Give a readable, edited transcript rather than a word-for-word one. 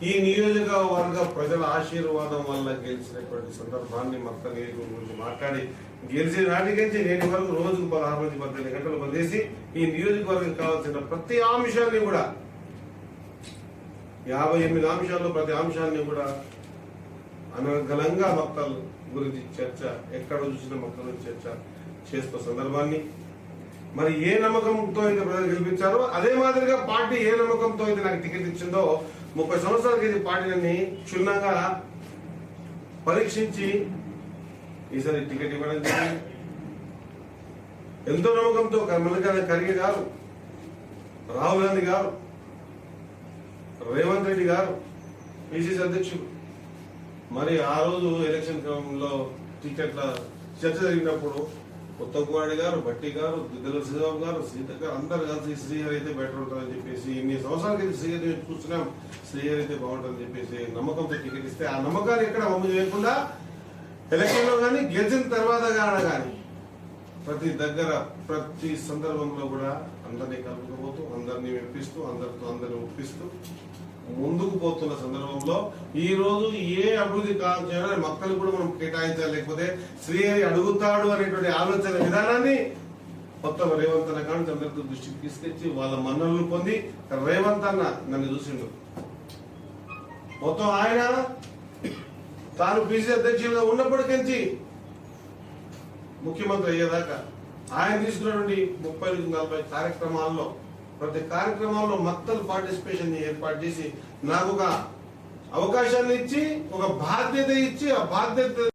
ఈ నియోజకవర్గ ప్రజల ఆశీర్వాదం వల్ల గెలిచినటువంటి సందర్భాన్ని మక్తల్ నియోజకవర్గం గురించి మాట్లాడి గెలిచిన నాటికించి నేటి వరకు రోజుకు 16 నుంచి 18 గంటలు పనిచేసి ఈ నియోజకవర్గం కావాల్సిన ప్రతి అంశాన్ని కూడా 58 అంశాల్లో ప్రతి అంశాన్ని కూడా అనర్గళంగా మక్తల్ గురించి చర్చ, ఎక్కడ చూసిన మక్తల్ గురించి చర్చ చేస్తున్న సందర్భాన్ని, మరి ఏ నమ్మకంతో అయితే ప్రజలు గెలిపించారో అదే మాదిరిగా పార్టీ ఏ నమ్మకంతో అయితే నాకు టికెట్ ఇచ్చిందో 30 సంవత్సరాల క్రితం పార్టీని క్షుణ్ణంగా పరీక్షించి ఈసారి టికెట్ ఇవ్వడం జరిగింది. ఎంతో నమ్మకంతో మల్లికార్జున ఖర్గే గారు, రాహుల్ గాంధీ గారు, రేవంత్ రెడ్డి గారు పిసిసి అధ్యక్షులు, మరి ఆ రోజు ఎలక్షన్ క్రమంలో టికెట్ల చర్చ జరిగినప్పుడు ఉత్తమ్కుమార్ గారు, భట్టి గారు, దుగ్గల శ్రీబాబు గారు, సీత గారు అందరు కలిసి శ్రీహరి అయితే బెటర్ ఉంటుందని చెప్పేసి ఇన్ని సంవత్సరాలకి శ్రీహరి చూస్తున్నాం, శ్రీహరి అయితే బాగుంటుందని చెప్పేసి నమ్మకంతో టికెట్ ఇస్తే ఆ నమ్మకాన్ని ఎక్కడ అమలు చేయకుండా ఎలక్షన్ లో కానీ గెలిచిన తర్వాత కానీ ప్రతి దగ్గర ప్రతి సందర్భంలో కూడా అందరినీ కలుపుకోబోతూ అందరినీ మెప్పిస్తూ అందరిని ఒప్పిస్తూ ముందుకు పోతున్న సందర్భంలో ఈ రోజు ఏ అభివృద్ధి కావాలని మక్కలు కూడా మనం కేటాయించాలి, లేకపోతే శ్రీహరి అడుగుతాడు అనేటువంటి ఆలోచన విధానాన్ని మొత్తం రేవంత్ అన్న కానీ అందరితో దృష్టికి తీసుకొచ్చి వాళ్ళ మన్ననలు పొంది రేవంత్ అన్న నన్ను చూసిండు. మొత్తం ఆయన తాను పిసిసి అధ్యక్షులుగా ఉన్నప్పటికీ ముఖ్యమంత్రి అయ్యేదాకా ఆయన తీసుకున్నటువంటి 30-40 కార్యక్రమాల్లో ప్రతి కార్యక్రమాల్లో మక్తల్ పార్టిసిపేషన్ ఏర్పాటు చేసి నాకు ఒక అవకాశాన్ని ఇచ్చి ఒక బాధ్యత ఇచ్చి ఆ బాధ్యత